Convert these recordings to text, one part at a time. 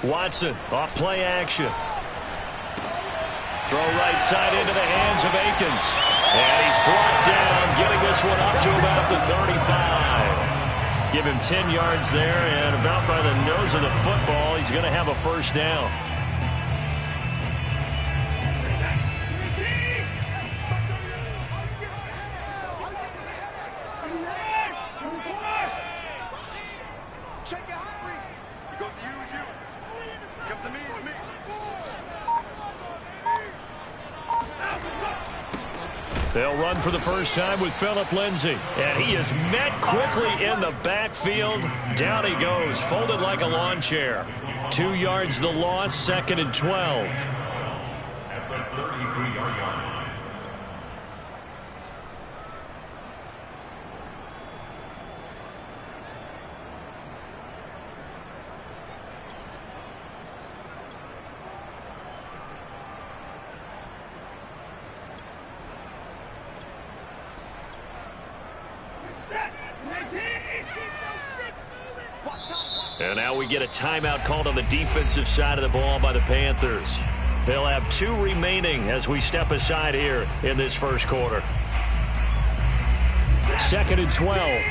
Watson off play action. Throw right side into the hands of Akins. And he's brought down, getting this one up to about the 35. Give him 10 yards there, and about by the nose of the football, he's going to have a first down. They'll run for the first time with Phillip Lindsay. And he is met quickly in the backfield. Down he goes, folded like a lawn chair. 2 yards the loss, 2nd and 12. At the 33-yard line. And now we get a timeout called on the defensive side of the ball by the Panthers. They'll have 2 remaining as we step aside here in this first quarter. 2nd and 12.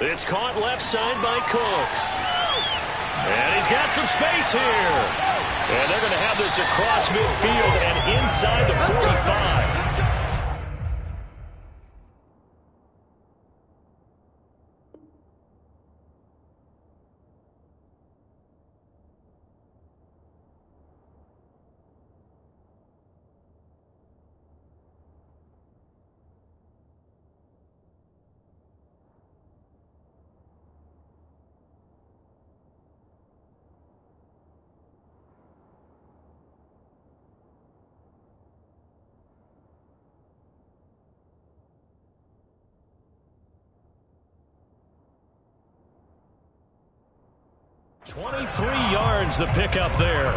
It's caught left side by Cooks. And he's got some space here. And they're going to have this across midfield and inside the 45. $23 yards the pickup there.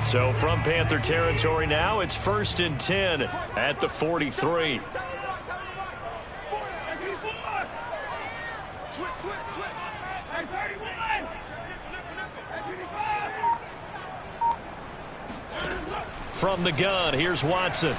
So from Panther territory now, it's 1st and 10 at the 43. From the gun, here's Watson.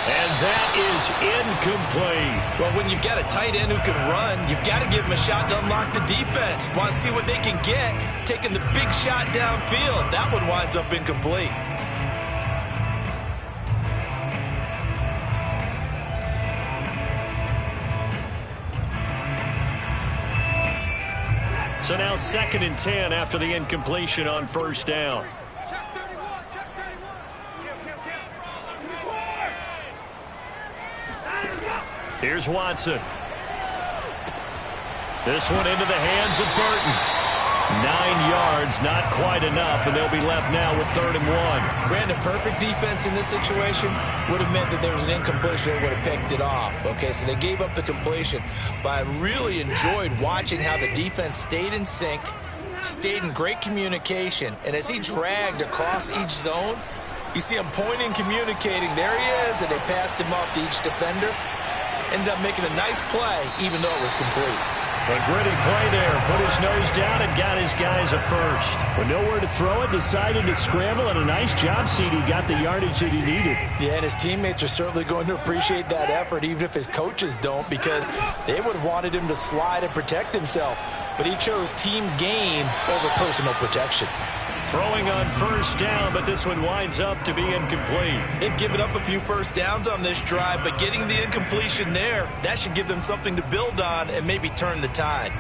And that is incomplete. Well, when you've got a tight end who can run, you've got to give him a shot to unlock the defense. Want to see what they can get, taking the big shot downfield. That one winds up incomplete. So now 2nd and 10 after the incompletion on first down. Here's Watson. This one into the hands of Burton. 9 yards, not quite enough, and they'll be left now with 3rd and 1. Brandon, perfect defense in this situation would have meant that there was an incompletion and would have picked it off. Okay, so they gave up the completion, but I really enjoyed watching how the defense stayed in sync, stayed in great communication, and as he dragged across each zone, you see him pointing, communicating. There he is, and they passed him off to each defender. Ended up making a nice play, even though it was complete. A gritty play there. Put his nose down and got his guys a first. With nowhere to throw it, decided to scramble, and a nice job, CD. Got the yardage that he needed. Yeah, and his teammates are certainly going to appreciate that effort, even if his coaches don't, because they would have wanted him to slide and protect himself. But he chose team gain over personal protection. Throwing on first down, but this one winds up to be incomplete. They've given up a few first downs on this drive, but getting the incompletion there, that should give them something to build on and maybe turn the tide.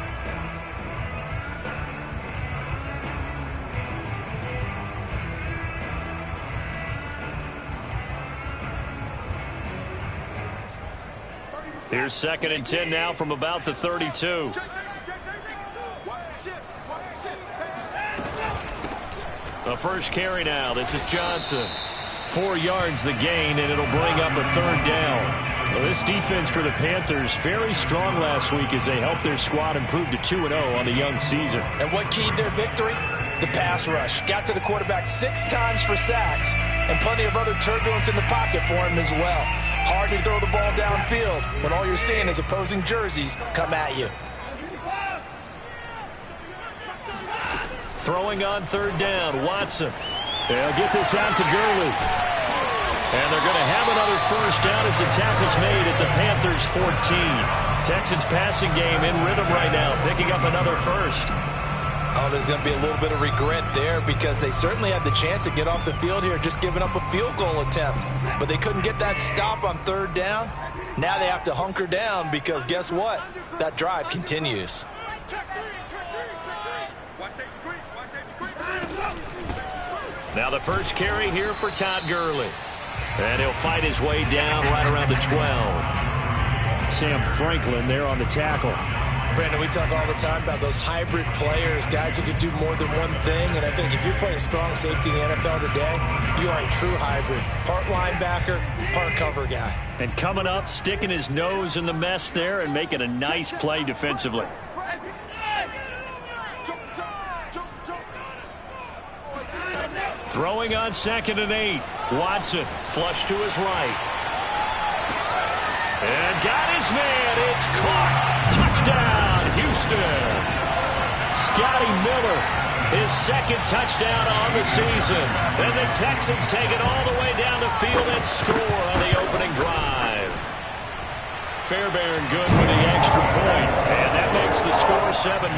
Here's 2nd and 10 now from about the 32. The first carry now. This is Johnson. 4 yards the gain, and it'll bring up a 3rd down. Well, this defense for the Panthers very strong last week as they helped their squad improve to 2-0 on the young season. And what keyed their victory? The pass rush. Got to the quarterback 6 times for sacks, and plenty of other turbulence in the pocket for him as well. Hard to throw the ball downfield when all you're seeing is opposing jerseys come at you. Throwing on 3rd down, Watson. They'll get this out to Gurley. And they're going to have another 1st down as the tackle's made at the Panthers' 14. Texans passing game in rhythm right now, picking up another 1st. Oh, there's going to be a little bit of regret there because they certainly had the chance to get off the field here, just giving up a field goal attempt. But they couldn't get that stop on 3rd down. Now they have to hunker down because guess what? That drive continues. Now the first carry here for Todd Gurley. And he'll fight his way down right around the 12. Sam Franklin there on the tackle. Brandon, we talk all the time about those hybrid players, guys who can do more than one thing. And I think if you're playing strong safety in the NFL today, you are a true hybrid. Part linebacker, part cover guy. And coming up, sticking his nose in the mess there and making a nice play defensively. Throwing on 2nd and 8. Watson flush to his right. And got his man. It's caught. Touchdown, Houston. Scotty Miller, his 2nd touchdown on the season. And the Texans take it all the way down the field and score on the opening drive. Fairbairn good with the extra point. And that makes the score 7-0.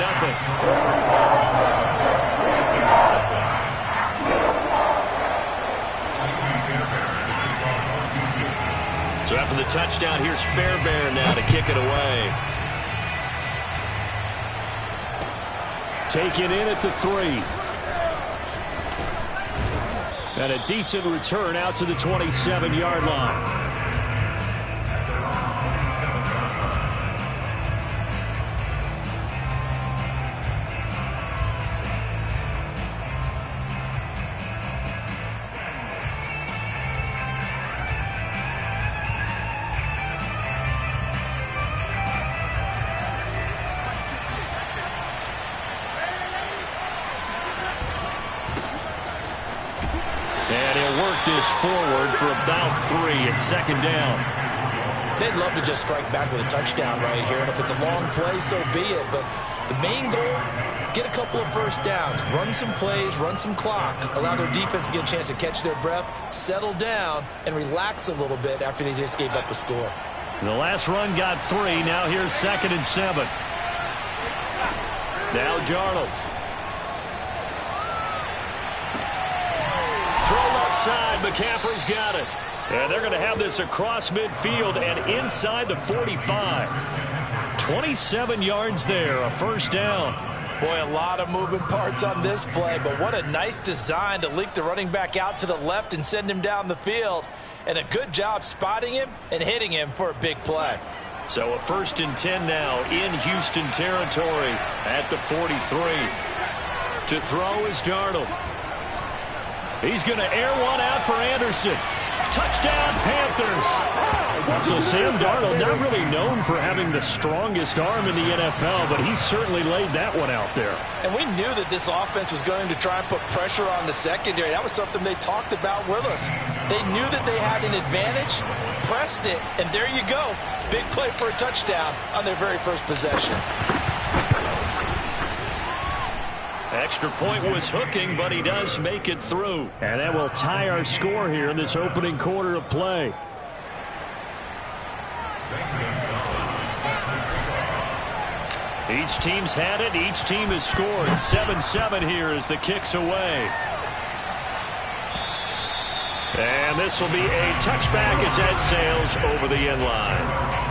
So after the touchdown, here's Fairbairn now to kick it away. Taken in at the 3. And a decent return out to the 27-yard line. And he'll work this forward for about 3 at 2nd down. They'd love to just strike back with a touchdown right here. And if it's a long play, so be it. But the main goal, get a couple of 1st downs. Run some plays, run some clock. Allow their defense to get a chance to catch their breath, settle down, and relax a little bit after they just gave up a score. The last run got 3. Now here's 2nd and 7. Now Darnold. Throw left side. McCaffrey's got it. And they're going to have this across midfield and inside the 45. 27 yards there, a 1st down. Boy, a lot of moving parts on this play, but what a nice design to leak the running back out to the left and send him down the field. And a good job spotting him and hitting him for a big play. So a 1st and 10 now in Houston territory at the 43. To throw is Darnold. He's going to air one out for Anderson. Touchdown, Panthers. So Sam Darnold, not really known for having the strongest arm in the NFL, but he certainly laid that one out there. And we knew that this offense was going to try and put pressure on the secondary. That was something they talked about with us. They knew that they had an advantage, pressed it, and there you go. Big play for a touchdown on their very first possession. Extra point was hooking, but he does make it through. And that will tie our score here in this opening quarter of play. Each team's had it. Each team has scored. 7-7 here as the kick's away. And this will be a touchback as that sails over the end line.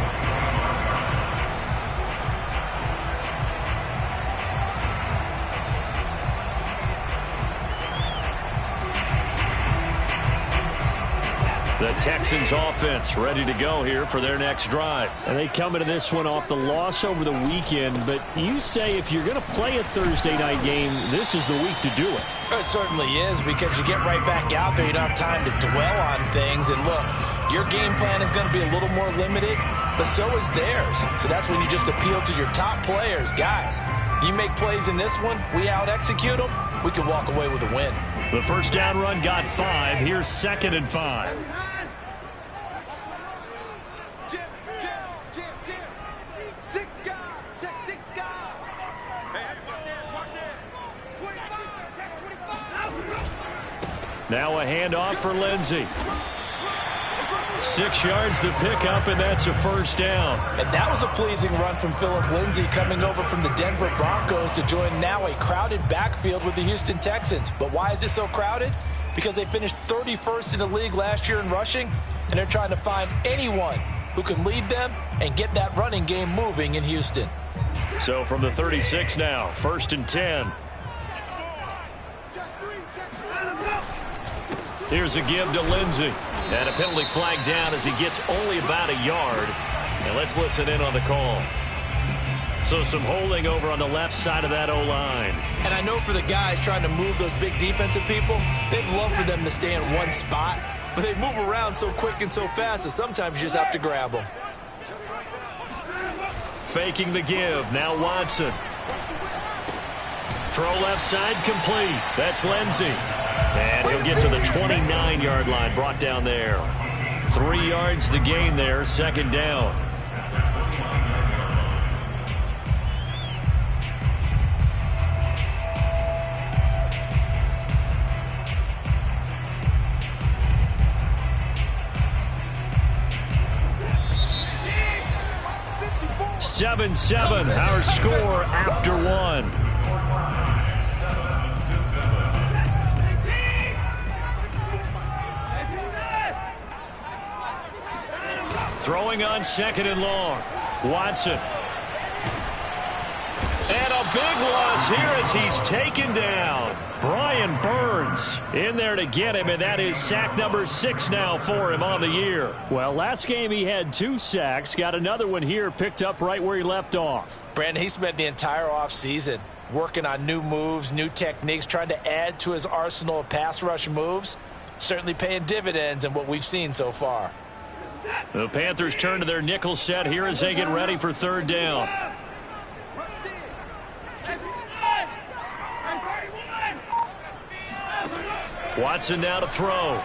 The Texans offense ready to go here for their next drive. And they come into this one off the loss over the weekend, but you say if you're going to play a Thursday night game, this is the week to do it. It certainly is, because you get right back out there. You don't have time to dwell on things. And look, your game plan is going to be a little more limited, but so is theirs. So that's when you just appeal to your top players. Guys, you make plays in this one, we out-execute them, we can walk away with a win. The first down run got 5. Here's 2nd and 5. Now a handoff for Lindsey. 6 yards the pickup, and that's a first down. And that was a pleasing run from Philip Lindsay, coming over from the Denver Broncos to join now a crowded backfield with the Houston Texans. But why is it so crowded? Because they finished 31st in the league last year in rushing, and they're trying to find anyone who can lead them and get that running game moving in Houston. So from the 36 now, 1st and 10. Here's a give to Lindsey. And a penalty flag down as he gets only about a yard. And let's listen in on the call. So some holding over on the left side of that O-line. And I know for the guys trying to move those big defensive people, they'd love for them to stay in one spot. But they move around so quick and so fast that sometimes you just have to grab them. Faking the give. Now Watson. Throw left side complete. That's Lindsey. And he'll get to the 29-yard line, brought down there. 3 yards the gain there, 2nd down. Seven, our score after 1. Throwing on 2nd and long. Watson. And a big loss here as he's taken down. Brian Burns in there to get him, and that is sack number 6 now for him on the year. Well, last game he had 2 sacks. Got another one here, picked up right where he left off. Brandon, he spent the entire offseason working on new moves, new techniques, trying to add to his arsenal of pass rush moves. Certainly paying dividends in what we've seen so far. The Panthers turn to their nickel set here as they get ready for 3rd down. Watson now to throw.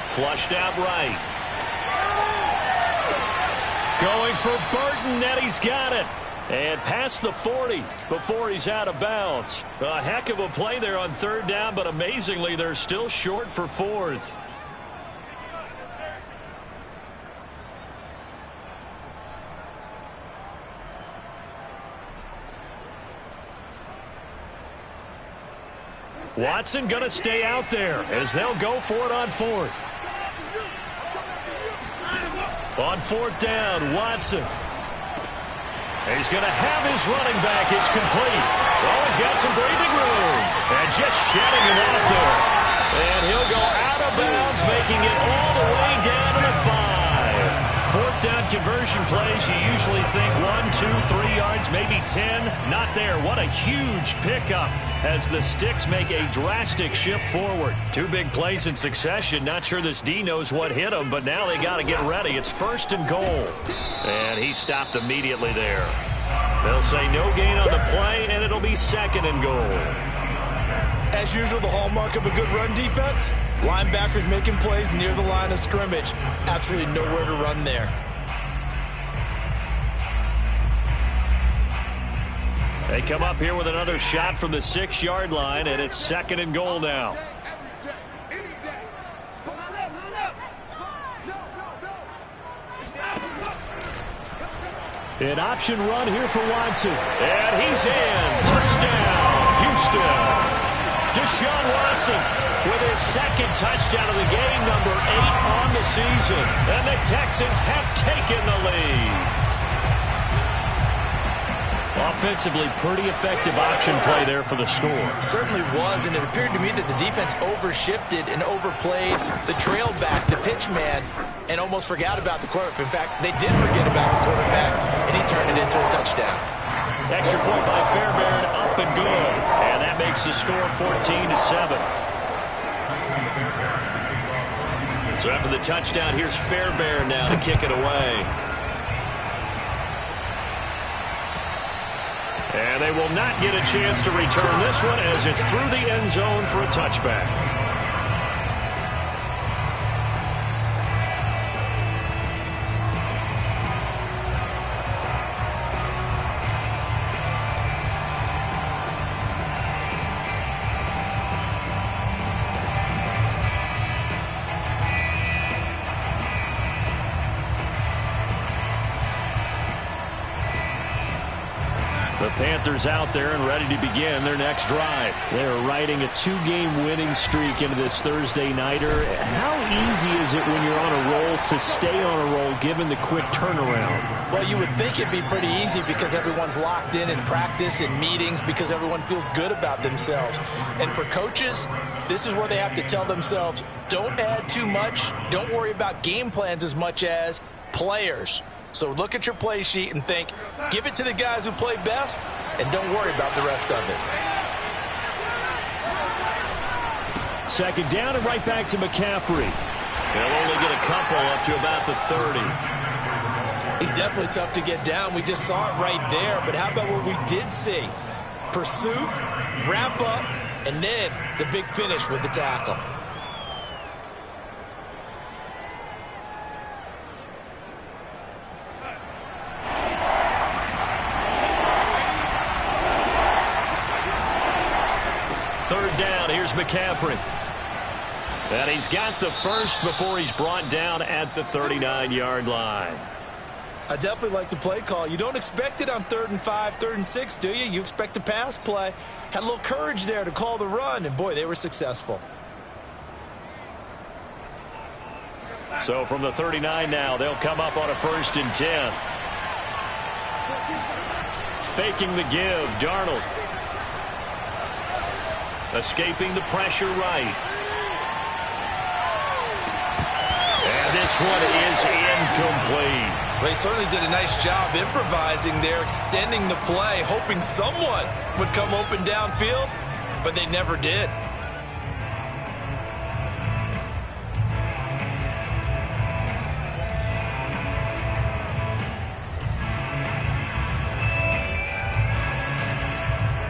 Flushed out right. Going for Burton, and he's got it. And past the 40 before he's out of bounds. A heck of a play there on 3rd down, but amazingly they're still short for 4th. Watson going to stay out there as they'll go for it on 4th. On 4th down, Watson. He's going to have his running back. It's complete. Oh, he's got some breathing room. And just shedding him off there. And he'll go out of bounds, making it all the way down to the 5. 4th down conversion plays, you usually think 1, 2, 3 yards, maybe 10. Not there. What a huge pickup as the Sticks make a drastic shift forward. 2 big plays in succession. Not sure this D knows what hit him, but now they got to get ready. It's 1st and goal. And he stopped immediately there. They'll say no gain on the play, and it'll be 2nd and goal. As usual, the hallmark of a good run defense, linebackers making plays near the line of scrimmage. Absolutely nowhere to run there. They come up here with another shot from the 6-yard line, and it's 2nd and goal now. An option run here for Watson. And he's in. Touchdown, Houston. Deshaun Watson with his 2nd touchdown of the game, number 8 on the season. And the Texans have taken the lead. Offensively, pretty effective option play there for the score. Certainly was, and it appeared to me that the defense overshifted and overplayed the trail back, the pitch man, and almost forgot about the quarterback. In fact, they did forget about the quarterback, and he turned it into a touchdown. Extra point by Fairbairn, up and good. And that makes the score 14-7. So after the touchdown, here's Fairbairn now to kick it away. And they will not get a chance to return this one as it's through the end zone for a touchback. The Panthers out there and ready to begin their next drive. They're riding a 2-game winning streak into this Thursday nighter. How easy is it when you're on a roll to stay on a roll given the quick turnaround? Well, you would think it'd be pretty easy because everyone's locked in practice and meetings because everyone feels good about themselves. And for coaches, this is where they have to tell themselves, don't add too much, don't worry about game plans as much as players. So look at your play sheet and think, give it to the guys who play best, and don't worry about the rest of it. Second down and right back to McCaffrey. They'll only get a couple up to about the 30. He's definitely tough to get down. We just saw it right there. But how about what we did see? Pursuit, wrap up, and then the big finish with the tackle. Third down, here's McCaffrey. And he's got the first before he's brought down at the 39-yard line. I definitely like the play call. You don't expect it on 3rd and 5, 3rd and 6, do you? You expect a pass play. Had a little courage there to call the run, and boy, they were successful. So from the 39 now, they'll come up on a 1st and 10. Faking the give, Darnold. Escaping the pressure right. And this one is incomplete. They certainly did a nice job improvising there, extending the play, hoping someone would come open downfield, but they never did.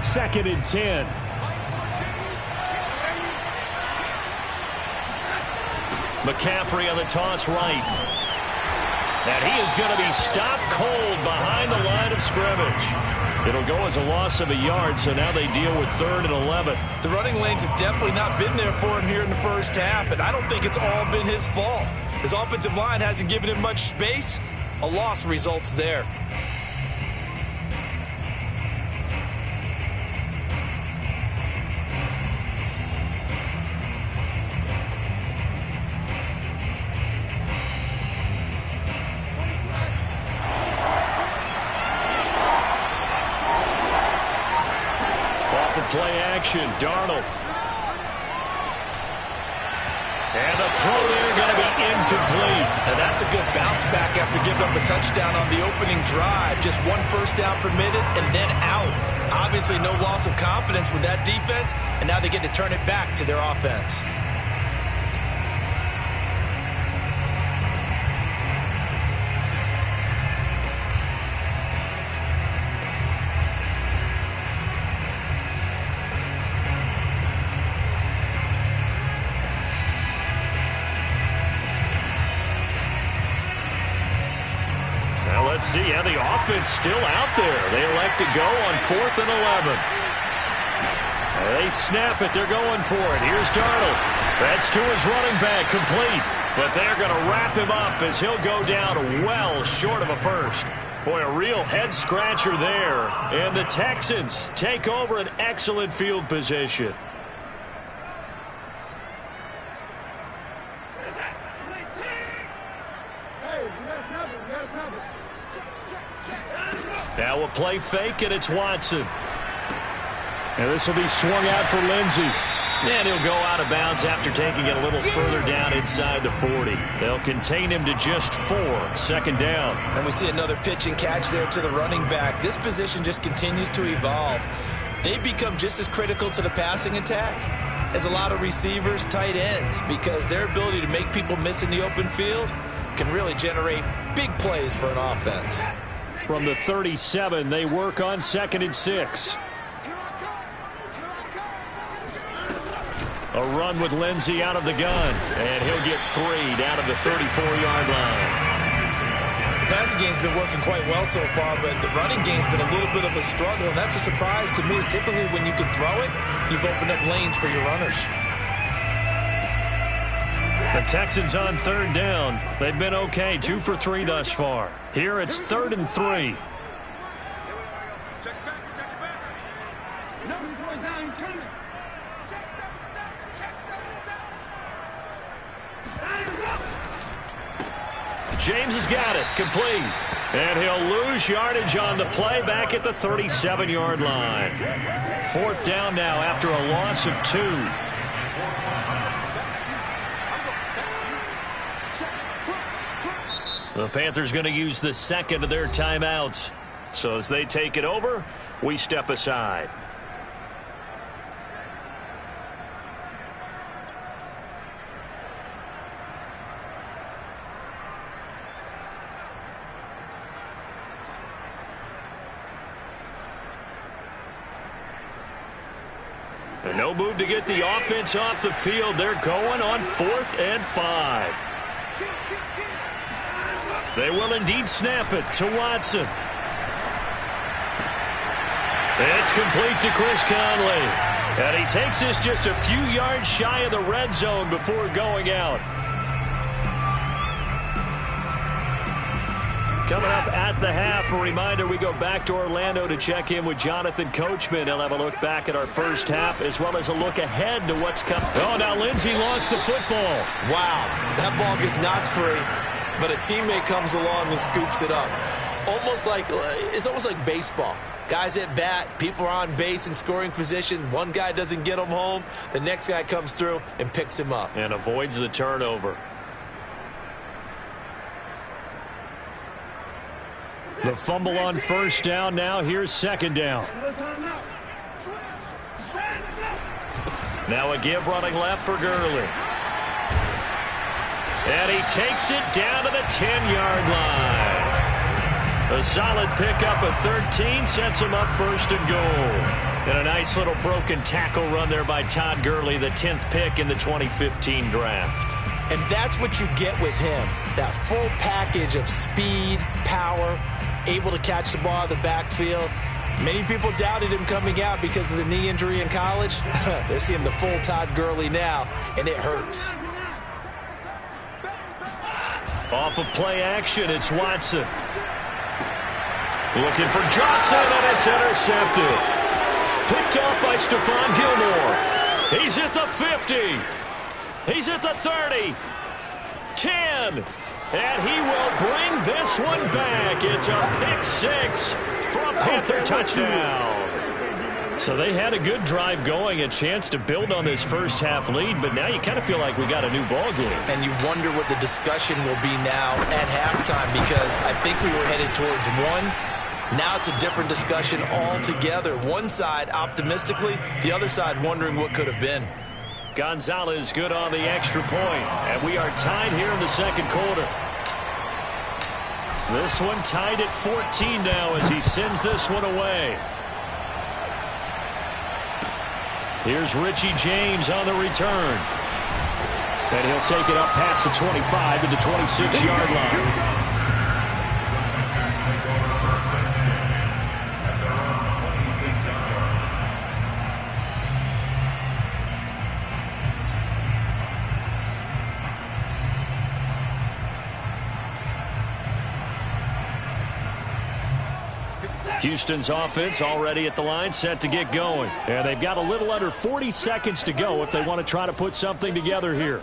Second and 10. McCaffrey on the toss right. And he is going to be stopped cold behind the line of scrimmage. It'll go as a loss of a yard, so now they deal with 3rd and 11. The running lanes have definitely not been there for him here in the first half, and I don't think it's all been his fault. His offensive line hasn't given him much space. A loss results there. Play action, Darnold. And the throw there going to be incomplete. Now that's a good bounce back after giving up a touchdown on the opening drive. Just 1 first down permitted and then out. Obviously no loss of confidence with that defense, and now they get to turn it back to their offense. Let's see, yeah, the offense still out there. They elect to go on 4th and 11. They snap it. They're going for it. Here's Darnold. That's to his running back, complete. But they're going to wrap him up as he'll go down well short of a first. Boy, a real head-scratcher there. And the Texans take over an excellent field position. Now we'll play fake, and it's Watson. And this will be swung out for Lindsey. And he'll go out of bounds after taking it a little further down inside the 40. They'll contain him to just 4. 2nd down. And we see another pitch and catch there to the running back. This position just continues to evolve. They become just as critical to the passing attack as a lot of receivers, tight ends, because their ability to make people miss in the open field can really generate big plays for an offense. From the 37, they work on 2nd and 6. A run with Lindsey out of the gun, and he'll get 3 down to the 34-yard line. The passing game's been working quite well so far, but the running game's been a little bit of a struggle, and that's a surprise to me. Typically, when you can throw it, you've opened up lanes for your runners. The Texans on 3rd down. They've been okay, 2 for 3 thus far. Here it's 3rd and 3. James has got it, complete. And he'll lose yardage on the play back at the 37-yard line. 4th down now after a loss of 2. The Panthers going to use the 2nd of their timeouts. So as they take it over, we step aside. And no move to get the offense off the field. They're going on 4th and 5. They will indeed snap it to Watson. It's complete to Chris Conley. And he takes this just a few yards shy of the red zone before going out. Coming up at the half, a reminder, we go back to Orlando to check in with Jonathan Coachman. He'll have a look back at our first half as well as a look ahead to what's coming. Oh, now Lindsey lost the football. Wow, that ball gets knocked free, but a teammate comes along and scoops it up. It's almost like baseball. Guys at bat, people are on base in scoring position. One guy doesn't get him home. The next guy comes through and picks him up. And avoids the turnover. The fumble on 1st down. Now here's 2nd down. Now a give running left for Gurley. And he takes it down to the 10-yard line. A solid pickup of 13 sets him up 1st and goal. And a nice little broken tackle run there by Todd Gurley, the 10th pick in the 2015 draft. And that's what you get with him, that full package of speed, power, able to catch the ball out of the backfield. Many people doubted him coming out because of the knee injury in college. They're seeing the full Todd Gurley now, and it hurts. Off of play action, it's Watson. Looking for Johnson, and it's intercepted. Picked off by Stephon Gilmore. He's at the 50. He's at the 30. 10. And he will bring this one back. It's a pick 6 for a Panther touchdown. So they had a good drive going, a chance to build on this first half lead, but now you kind of feel like we got a new ball game. And you wonder what the discussion will be now at halftime, because I think we were headed towards one. Now it's a different discussion altogether. One side optimistically, the other side wondering what could have been. Gonzalez good on the extra point, and we are tied here in the 2nd quarter. This one tied at 14 now as he sends this one away. Here's Richie James on the return. And he'll take it up past the 25 to the 26-yard line. Houston's offense already at the line, set to get going. And they've got a little under 40 seconds to go if they want to try to put something together here.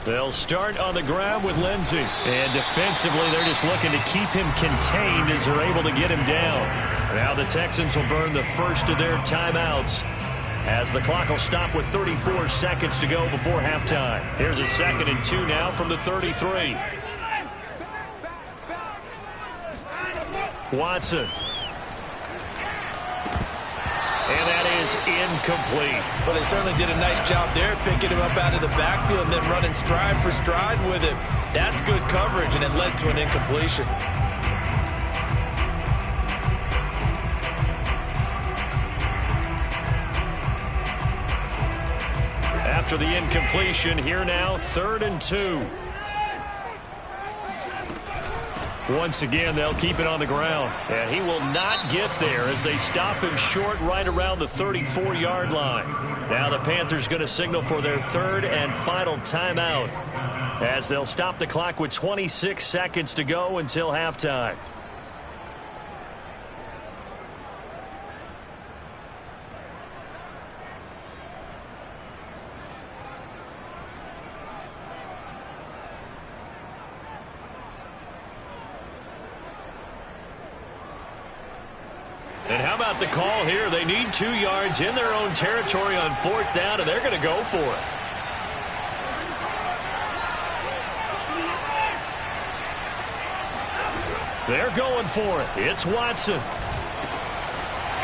They'll start on the ground with Lindsey. And defensively, they're just looking to keep him contained as they're able to get him down. Now the Texans will burn the first of their timeouts as the clock will stop with 34 seconds to go before halftime. Here's a 2nd and 2 now from the 33. Watson. And that is incomplete. Well, they certainly did a nice job there, picking him up out of the backfield and then running stride for stride with him. That's good coverage, and it led to an incompletion. After the incompletion, here now, 3rd and 2. Once again, they'll keep it on the ground. And he will not get there as they stop him short right around the 34-yard line. Now the Panthers going to signal for their 3rd and final timeout as they'll stop the clock with 26 seconds to go until halftime. And how about the call here? They need 2 yards in their own territory on 4th down, and they're going to go for it. They're going for it. It's Watson.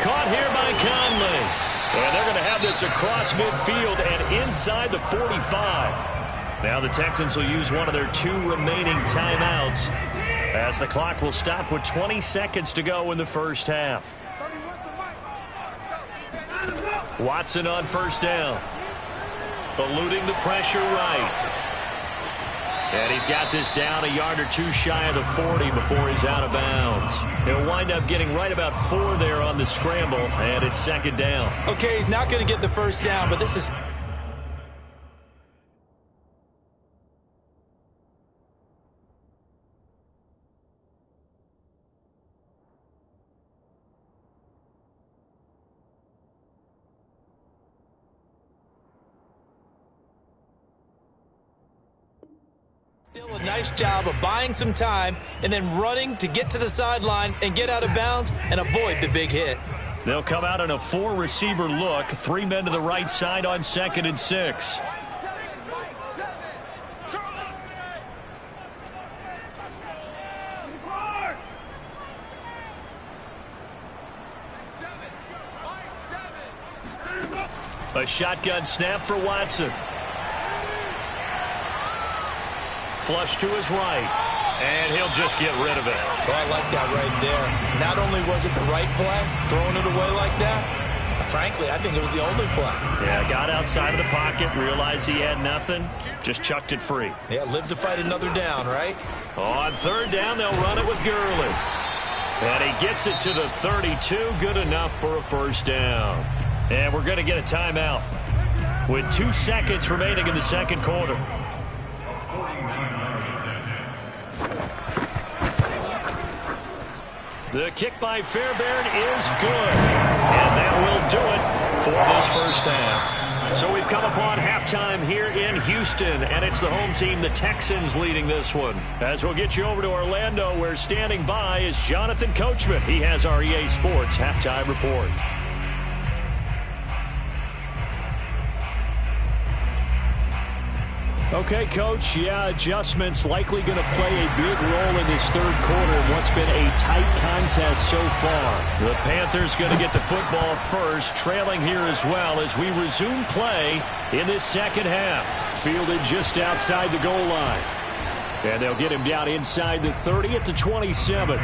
Caught here by Conley. And they're going to have this across midfield and inside the 45. Now the Texans will use one of their 2 remaining timeouts as the clock will stop with 20 seconds to go in the first half. Watson on 1st down. Eluding the pressure right. And he's got this down a yard or 2 shy of the 40 before he's out of bounds. He'll wind up getting right about 4 there on the scramble, and it's 2nd down. Okay, he's not going to get the 1st down, but this is... Still a nice job of buying some time and then running to get to the sideline and get out of bounds and avoid the big hit. They'll come out in a 4-receiver look. 3 men to the right side on 2nd and 6. A shotgun snap for Watson. Flush to his right, and he'll just get rid of it. Oh, I like that right there. Not only was it the right play, throwing it away like that, frankly, I think it was the only play. Yeah, got outside of the pocket, realized he had nothing, just chucked it free. Yeah, live to fight another down, right? On 3rd down, they'll run it with Gurley. And he gets it to the 32, good enough for a 1st down. And we're going to get a timeout with 2 seconds remaining in the 2nd quarter. The kick by Fairbairn is good. And that will do it for this 1st half. So we've come upon halftime here in Houston, and it's the home team, the Texans, leading this one. As we'll get you over to Orlando, where standing by is Jonathan Coachman. He has our EA Sports halftime report. Okay, Coach, yeah, adjustments likely going to play a big role in this 3rd quarter in what's been a tight contest so far. The Panthers going to get the football first, trailing here as well as we resume play in this 2nd half. Fielded just outside the goal line. And they'll get him down inside the 30 at the 27.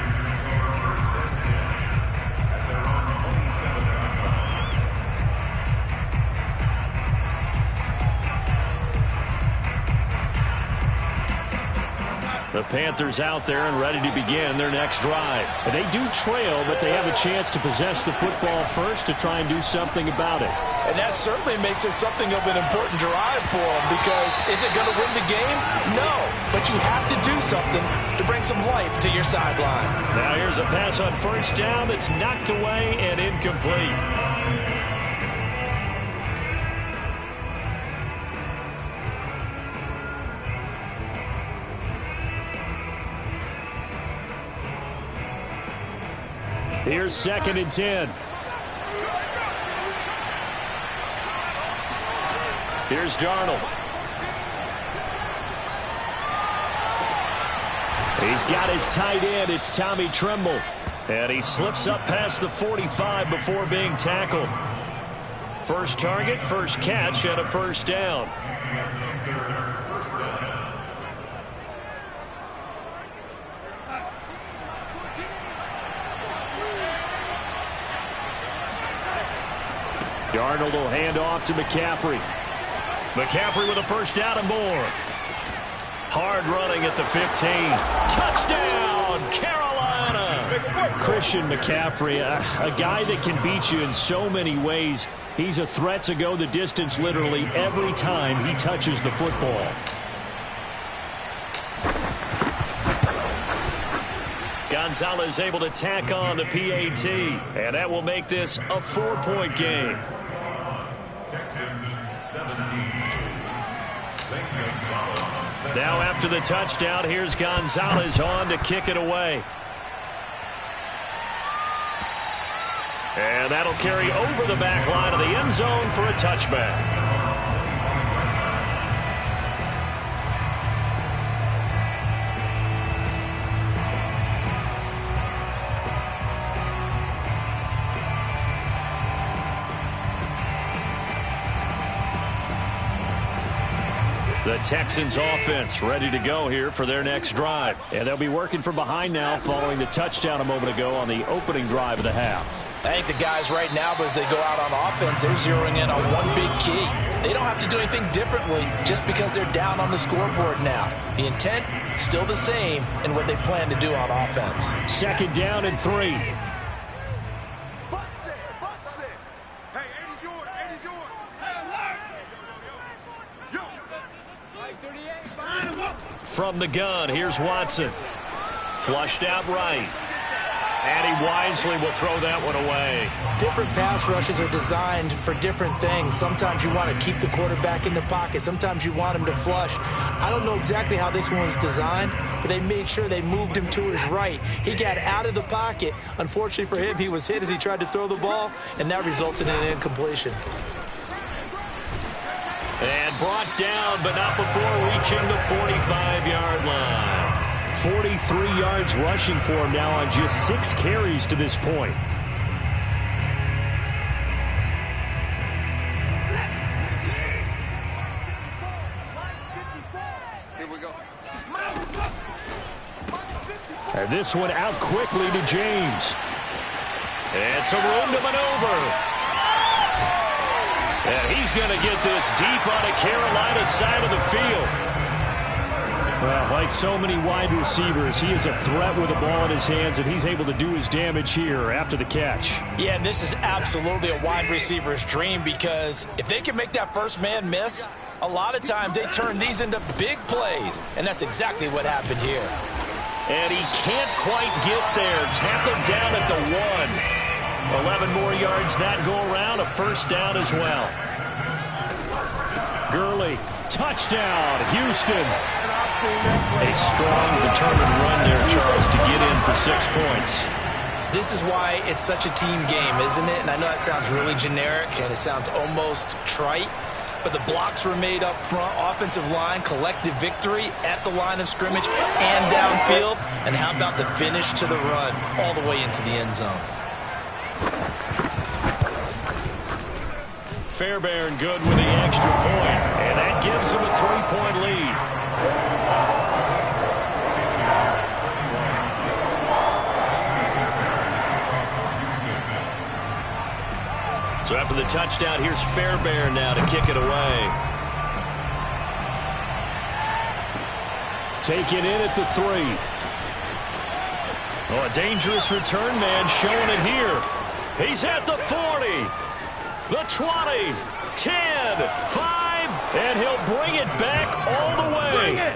The Panthers out there and ready to begin their next drive. And they do trail, but they have a chance to possess the football first to try and do something about it. And that certainly makes it something of an important drive for them, because is it going to win the game? No, but you have to do something to bring some life to your sideline. Now here's a pass on 1st down that's knocked away and incomplete. Here's 2nd and 10. Here's Darnold. He's got his tight end. It's Tommy Tremble. And he slips up past the 45 before being tackled. First target, first catch, and a first down. Darnold will hand off to McCaffrey. McCaffrey with a first down and more. Hard running at the 15. Touchdown, Carolina! Christian McCaffrey, a guy that can beat you in so many ways. He's a threat to go the distance literally every time he touches the football. Gonzalez able to tack on the PAT, and that will make this a 4-point game. Now after the touchdown, here's Gonzalez on to kick it away. And that'll carry over the back line of the end zone for a touchback. The Texans offense ready to go here for their next drive. And they'll be working from behind now following the touchdown a moment ago on the opening drive of the half. I think the guys right now, as they go out on offense, they're zeroing in on one big key. They don't have to do anything differently just because they're down on the scoreboard now. The intent, still the same in what they plan to do on offense. 2nd down and 3. From the gun, here's Watson. Flushed out right. And he wisely will throw that one away. Different pass rushes are designed for different things. Sometimes you want to keep the quarterback in the pocket. Sometimes you want him to flush. I don't know exactly how this one was designed, but they made sure they moved him to his right. He got out of the pocket. Unfortunately for him, he was hit as he tried to throw the ball, and that resulted in an incompletion. And brought down, but not before reaching the 45-yard line. 43 yards rushing for him now on just 6 carries to this point. Here we go. And this one out quickly to James. And some room to maneuver. And he's going to get this deep on the Carolina side of the field. Well, like so many wide receivers, he is a threat with the ball in his hands, and he's able to do his damage here after the catch. Yeah, and this is absolutely a wide receiver's dream, because if they can make that first man miss, a lot of times they turn these into big plays, and that's exactly what happened here. And he can't quite get there. Tackled down at the 1. 11 more yards that go around, a first down as well. Gurley, touchdown, Houston. A strong, determined run there, Charles, to get in for 6 points. This is why it's such a team game, isn't it? And I know that sounds really generic, and it sounds almost trite, but the blocks were made up front, offensive line, collective victory at the line of scrimmage and downfield. And how about the finish to the run all the way into the end zone? Fairbairn good with the extra point, and that gives him a 3-point lead. So after the touchdown, here's Fairbairn now to kick it away. Taken in at the 3. Oh, a dangerous return man showing it here. He's at the 40, the 20, 10, 5, and he'll bring it back all the way. Bring it.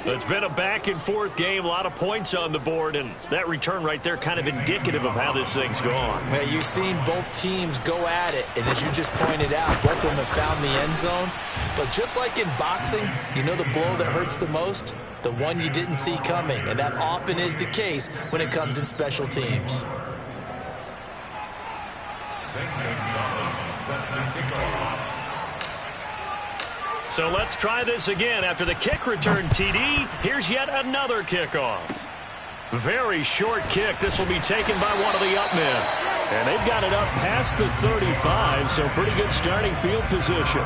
It's been a back-and-forth game, a lot of points on the board, and that return right there kind of indicative of how this thing's gone. Well, you've seen both teams go at it, and as you just pointed out, both of them have found the end zone. But just like in boxing, you know the blow that hurts the most? the one you didn't see coming, and that often is the case when it comes in special teams. So let's try this again. After the kick return TD, here's yet another kickoff. Very short kick. This will be taken by one of the up men. And they've got it up past the 35, so pretty good starting field position.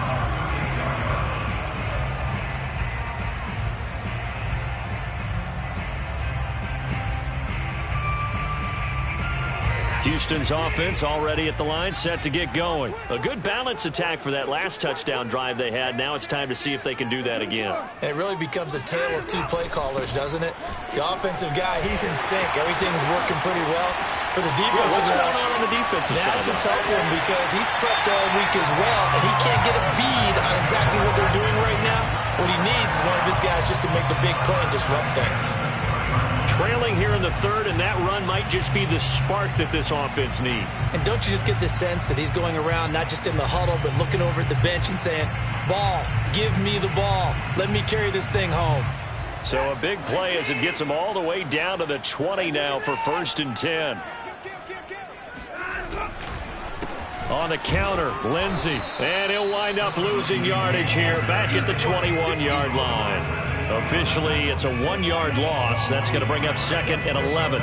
Houston's offense already at the line, set to get going. A good balance attack for that last touchdown drive they had. Now it's time to see if they can do that again. And it really becomes a tale of two play callers, doesn't it? The offensive guy, he's in sync. Everything's working pretty well. For the defensive what's going on the defensive side? That's a tough one because he's prepped all week as well, and he can't get a bead on exactly what they're doing right now. What he needs is one of his guys just to make the big play and disrupt things. Trailing here in the third, and that run might just be the spark that this offense needs. And don't you just get the sense that he's going around not just in the huddle, but looking over at the bench and saying, ball, give me the ball. Let me carry this thing home. So a big play as it gets him all the way down to the 20 now for 1st and 10. On the counter, Lindsey. And he'll wind up losing yardage here back at the 21-yard line. Officially, it's a 1-yard loss. That's going to bring up 2nd and 11.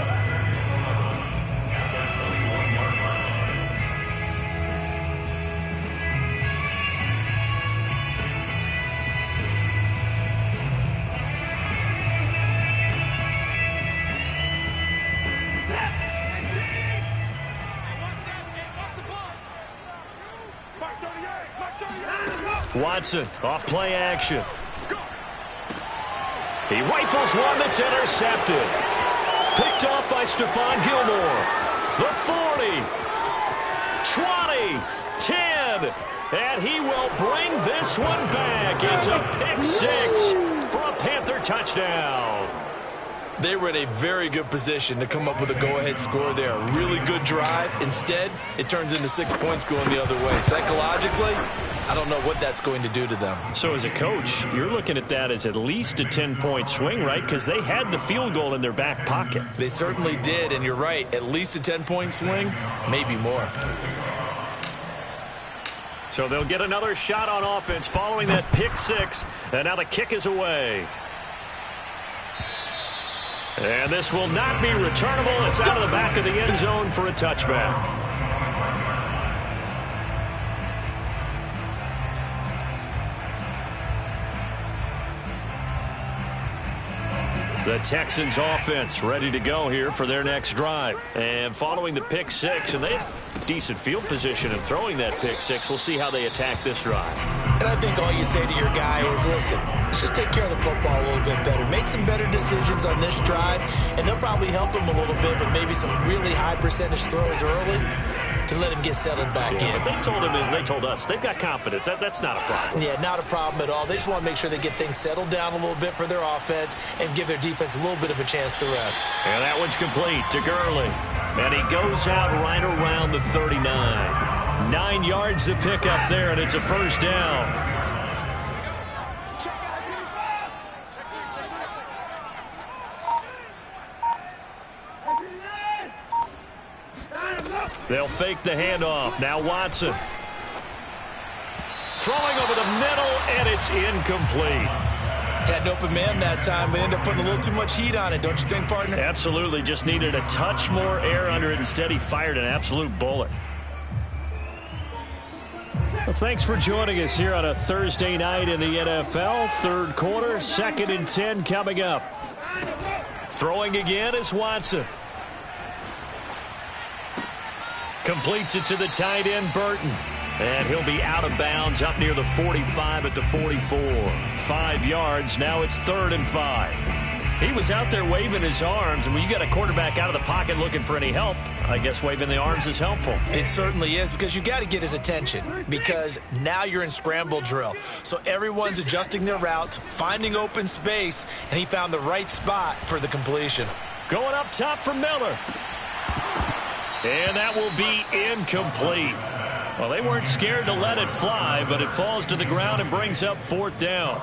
Watson off play action. He rifles one that's intercepted. Picked off by Stephon Gilmore. The 40, 20, 10, and he will bring this one back. It's a pick six for a Panther touchdown. They were in a very good position to come up with a go-ahead score there. A really good drive. Instead, it turns into 6 points going the other way. Psychologically, I don't know what that's going to do to them. So as a coach, you're looking at that as at least a 10-point swing, right? Because they had the field goal in their back pocket. They certainly did, and you're right. At least a 10-point swing, maybe more. So they'll get another shot on offense following that pick six, and now the kick is away. And this will not be returnable. It's out of the back of the end zone for a touchback. The Texans offense ready to go here for their next drive. And following the pick six, and they have decent field position in throwing that pick six. We'll see how they attack this drive. And I think all you say to your guy is, listen, let's just take care of the football a little bit better. Make some better decisions on this drive, and they'll probably help him a little bit with maybe some really high percentage throws early to let him get settled back in. But they told him, and they told us, they've got confidence. That's not a problem. Yeah, not a problem at all. They just want to make sure they get things settled down a little bit for their offense and give their defense a little bit of a chance to rest. And that one's complete to Gurley. And he goes out right around the 39. 9 yards to pick up there, and it's a first down. They'll fake the handoff. Now Watson. Throwing over the middle, and it's incomplete. Had an open man that time, but ended up putting a little too much heat on it, don't you think, partner? Absolutely. Just needed a touch more air under it. Instead, he fired an absolute bullet. Well, thanks for joining us here on a Thursday night in the NFL. Third quarter, 2nd and 10 coming up. Throwing again is Watson. Completes it to the tight end, Burton. And he'll be out of bounds up near the 45 at the 44. 5 yards. Now it's 3rd and 5. He was out there waving his arms, and when you got a quarterback out of the pocket looking for any help, I guess waving the arms is helpful. It certainly is, because you got to get his attention, because now you're in scramble drill. So everyone's adjusting their routes, finding open space, and he found the right spot for the completion. Going up top for Miller. And that will be incomplete. Well, they weren't scared to let it fly, but it falls to the ground and brings up 4th down.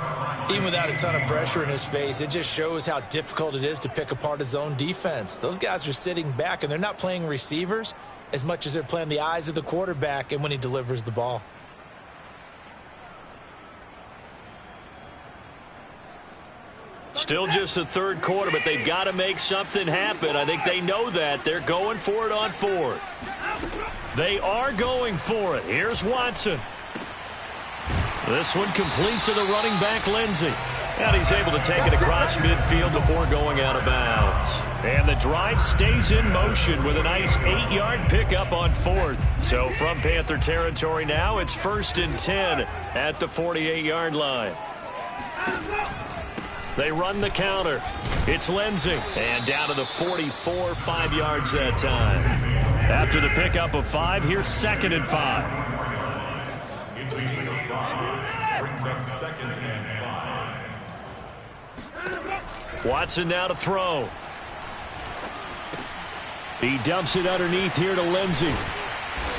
Even without a ton of pressure in his face, it just shows how difficult it is to pick apart his own defense. Those guys are sitting back, and they're not playing receivers as much as they're playing the eyes of the quarterback and when he delivers the ball. Still just the third quarter, but they've got to make something happen. I think they know that. They're going for it on fourth. They are going for it. Here's Watson. This one complete to the running back, Lindsey. And he's able to take it across midfield before going out of bounds. And the drive stays in motion with a nice 8-yard pickup on fourth. So from Panther territory now, it's 1st and 10 at the 48-yard line. They run the counter. It's Lindsey. And down to the 44, 5 yards that time. After the pickup of 5, here's 2nd and 5. Brings up 2nd and 5. Watson now to throw. He dumps it underneath here to Lindsey.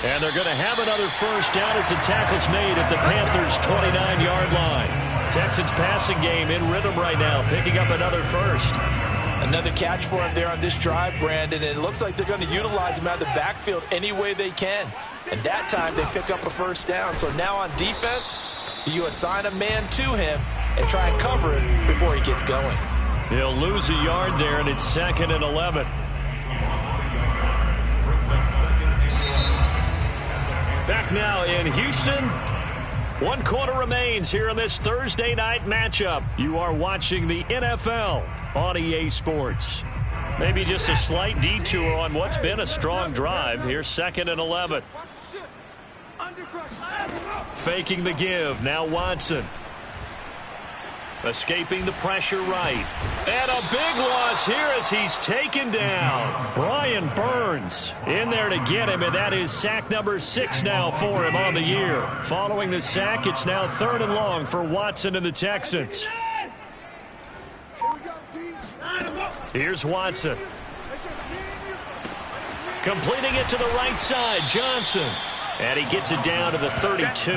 And they're going to have another first down as the tackle's made at the Panthers' 29-yard line. Texans passing game in rhythm right now, picking up another first. Another catch for him there on this drive, Brandon, and it looks like they're going to utilize him out of the backfield any way they can. And that time they pick up a first down. So now on defense, you assign a man to him and try and cover it before he gets going. He'll lose a yard there, and it's 2nd and 11. Back now in Houston. 1 quarter remains here in this Thursday night matchup. You are watching the NFL on EA Sports. Maybe just a slight detour on what's been a strong drive. Here's 2nd and 11. Faking the give. Now Watson. Escaping the pressure right. And a big loss here as he's taken down. Brian Burns in there to get him, and that is sack number 6 now for him on the year. Following the sack, it's now 3rd and long for Watson and the Texans. Here's Watson. Completing it to the right side, Johnson. And he gets it down to the 32.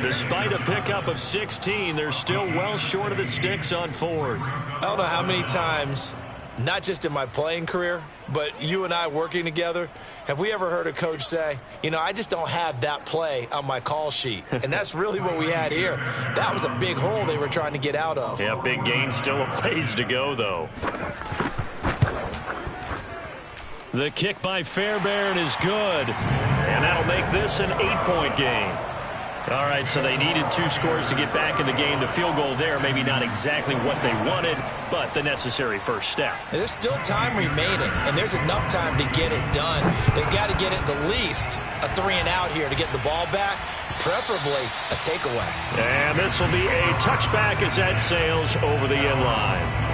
Despite a pickup of 16, they're still well short of the sticks on fourth. I don't know how many times, not just in my playing career, but you and I working together, have we ever heard a coach say, you know, I just don't have that play on my call sheet. And that's really what we had here. That was a big hole they were trying to get out of. Yeah, big gain, still a ways to go, though. The kick by Fairbairn is good. And that'll make this an 8-point game. All right, so they needed 2 scores to get back in the game. The field goal there, maybe not exactly what they wanted, but the necessary first step. There's still time remaining, and there's enough time to get it done. They've got to get it the least a 3-and-out here to get the ball back, preferably a takeaway. And this will be a touchback as that sails over the end line.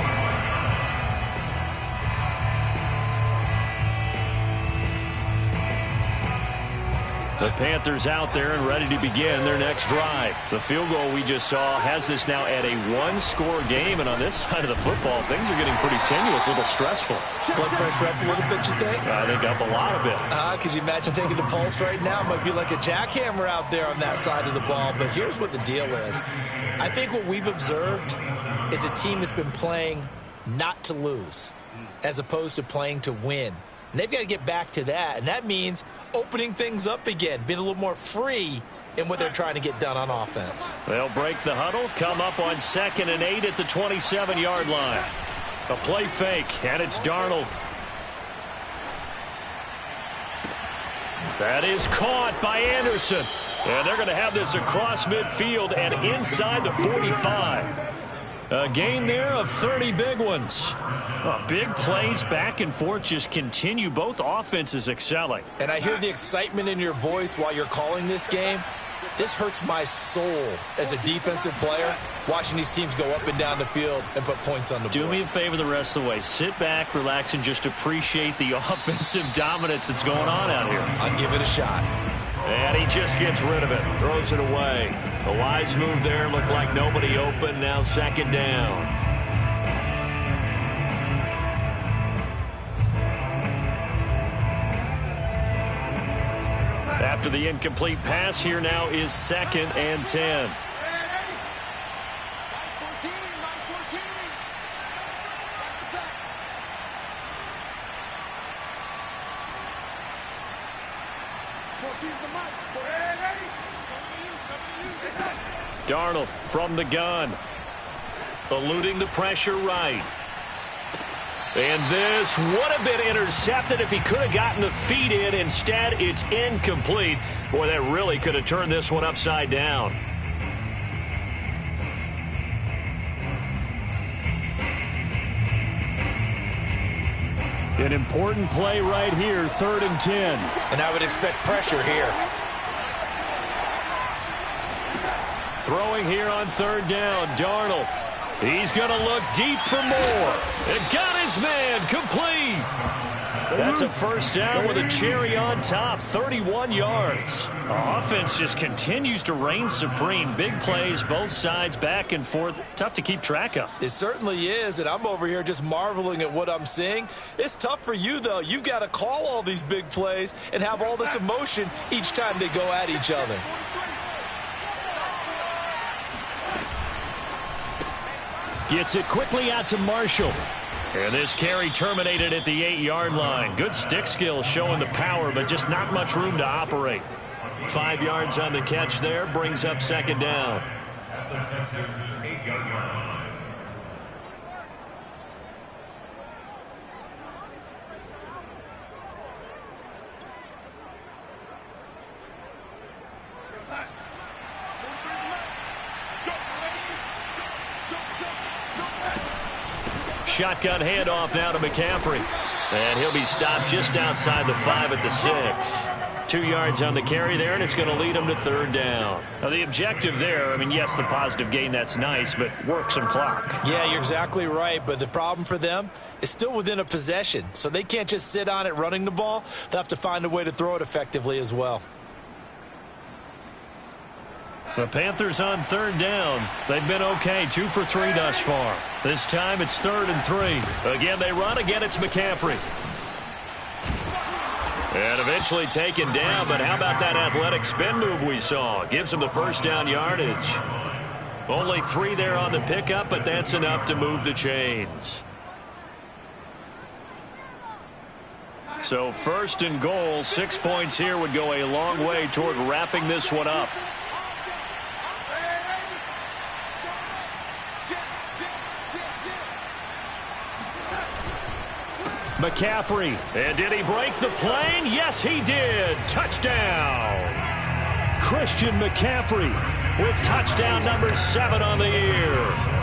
The Panthers out there and ready to begin their next drive. The field goal we just saw has this now at a 1-score game, and on this side of the football, things are getting pretty tenuous, a little stressful. Blood pressure up a little bit, you think? I think up a lot of it. Could you imagine taking the pulse right now? It might be like a jackhammer out there on that side of the ball, but here's what the deal is. I think what we've observed is a team that's been playing not to lose as opposed to playing to win. And they've got to get back to that, and that means opening things up again, being a little more free in what they're trying to get done on offense. They'll break the huddle, come up on 2nd and 8 at the 27-yard line. A play fake, and it's Darnold. That is caught by Anderson. And they're going to have this across midfield and inside the 45. A gain there of 30 big ones. Big plays back and forth just continue. Both offenses excelling. And I hear the excitement in your voice while you're calling this game. This hurts my soul as a defensive player, watching these teams go up and down the field and put points on the board. Do me a favor the rest of the way. Sit back, relax, and just appreciate the offensive dominance that's going on out here. I'll give it a shot. And he just gets rid of it, throws it away. A wise move there, looked like nobody open, now 2nd down. After the incomplete pass, here now is 2nd and 10. Darnold from the gun. Eluding the pressure right. And this would have been intercepted if he could have gotten the feet in. Instead, it's incomplete. Boy, that really could have turned this one upside down. An important play right here, 3rd and 10. And I would expect pressure here. Throwing here on 3rd down, Darnold. He's going to look deep for more. And got his man complete. That's a 1st down with a cherry on top, 31 yards. Offense just continues to reign supreme. Big plays, both sides, back and forth. Tough to keep track of. It certainly is, and I'm over here just marveling at what I'm seeing. It's tough for you, though. You've got to call all these big plays and have all this emotion each time they go at each other. Gets it quickly out to Marshall. And this carry terminated at the 8-yard line. Good stick skill showing the power, but just not much room to operate. 5 yards on the catch there, brings up 2nd down. Shotgun handoff now to McCaffrey. And he'll be stopped just outside the 5 at the 6. 2 yards on the carry there, and it's going to lead him to 3rd down. Now, the objective there, I mean, yes, the positive gain, that's nice, but work some clock. Yeah, you're exactly right, but the problem for them is still within a possession, so they can't just sit on it running the ball. They'll have to find a way to throw it effectively as well. The Panthers on 3rd down. They've been okay, 2 for 3 thus far. This time it's 3rd and 3. Again, they run. Again, it's McCaffrey. And eventually taken down, but how about that athletic spin move we saw? Gives him the 1st down yardage. Only 3 there on the pickup, but that's enough to move the chains. So 1st and goal, 6 points here would go a long way toward wrapping this one up. McCaffrey. And did he break the plane? Yes, he did. Touchdown. Christian McCaffrey with touchdown number 7 on the year.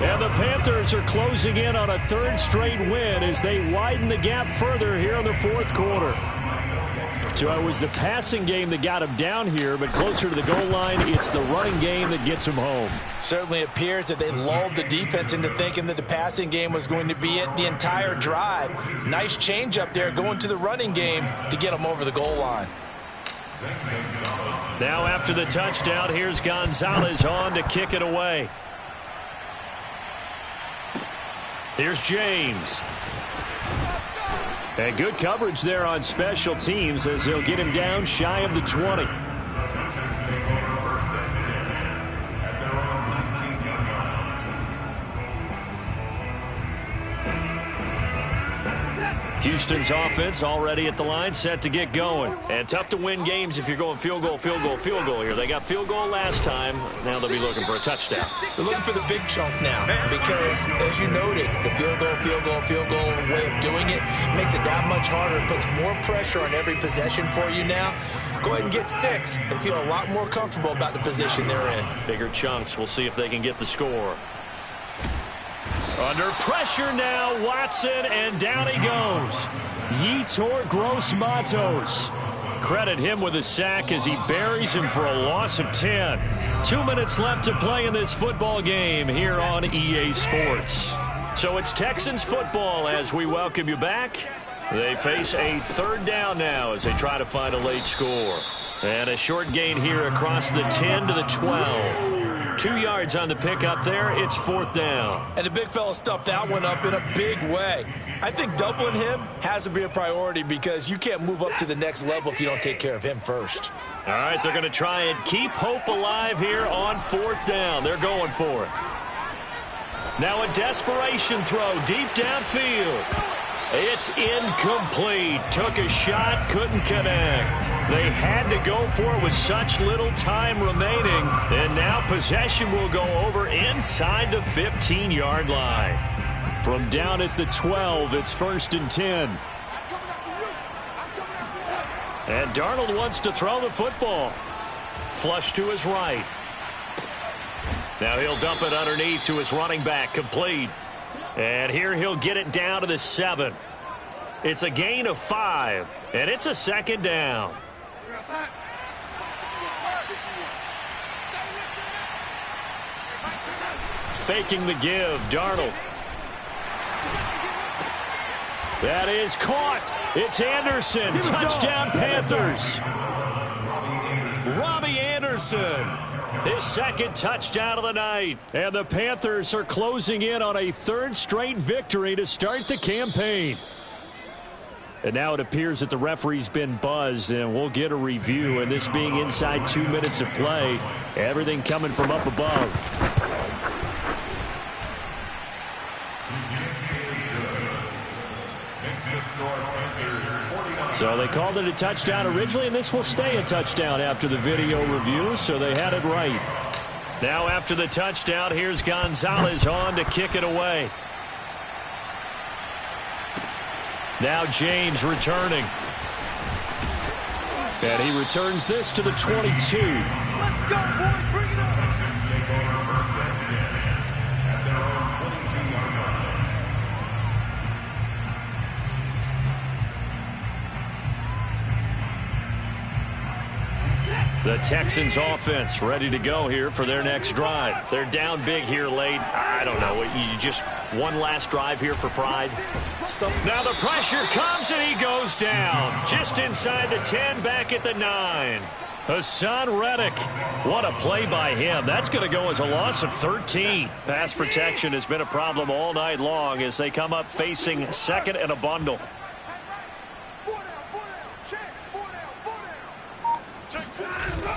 And the Panthers are closing in on a 3rd straight win as they widen the gap further here in the 4th quarter. So it was the passing game that got him down here, but closer to the goal line, it's the running game that gets him home. Certainly appears that they lulled the defense into thinking that the passing game was going to be it the entire drive. Nice change up there going to the running game to get them over the goal line. Now after the touchdown, here's Gonzalez on to kick it away. Here's James. And good coverage there on special teams as they'll get him down shy of the 20. Houston's offense already at the line, set to get going. And tough to win games if you're going field goal, field goal, field goal here. They got field goal last time. Now they'll be looking for a touchdown. They're looking for the big chunk now because, as you noted, the field goal way of doing it makes it that much harder. It puts more pressure on every possession for you now. Go ahead and get 6 and feel a lot more comfortable about the position they're in. Bigger chunks. We'll see if they can get the score. Under pressure now, Watson, and down he goes. Yetur Gross-Matos. Credit him with a sack as he buries him for a loss of 10. 2 minutes left to play in this football game here on EA Sports. So it's Texans football as we welcome you back. They face a 3rd down now as they try to find a late score. And a short gain here across the 10 to the 12. 2 yards on the pickup there. It's 4th down. And the big fella stuffed that one up in a big way. I think doubling him has to be a priority because you can't move up to the next level if you don't take care of him first. All right, they're going to try and keep hope alive here on 4th down. They're going for it. Now a desperation throw deep downfield. It's incomplete. Took a shot, couldn't connect. They had to go for it with such little time remaining. And now possession will go over inside the 15-yard line. From down at the 12, it's 1st and 10. And Darnold wants to throw the football. Flush to his right. Now he'll dump it underneath to his running back, complete. And here he'll get it down to the 7. It's a gain of 5, and it's a 2nd down. Faking the give, Darnold. That is caught. It's Anderson. Touchdown, Panthers. Robbie Anderson. His 2nd touchdown of the night. And the Panthers are closing in on a 3rd straight victory to start the campaign. And now it appears that the referee's been buzzed, and we'll get a review. And this being inside 2 minutes of play, everything coming from up above. So they called it a touchdown originally, and this will stay a touchdown after the video review, so they had it right. Now after the touchdown, here's Gonzalez on to kick it away. Now James returning. And he returns this to the 22. Let's go, boys. Bring it up. Texans take over 1st and 10 at their own 22-yard line. The Texans offense ready to go here for their next drive. They're down big here late. I don't know. You just one last drive here for pride. Now the pressure comes and he goes down. Just inside the 10, back at the 9. Hassan Reddick. What a play by him. That's going to go as a loss of 13. Pass protection has been a problem all night long as they come up facing 2nd and a bundle.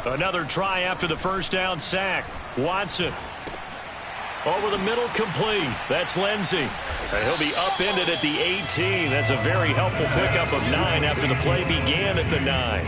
Another try after the 1st down sack. Watson. Over the middle, complete. That's Lindsey. And he'll be upended at the 18. That's a very helpful pickup of 9 after the play began at the 9.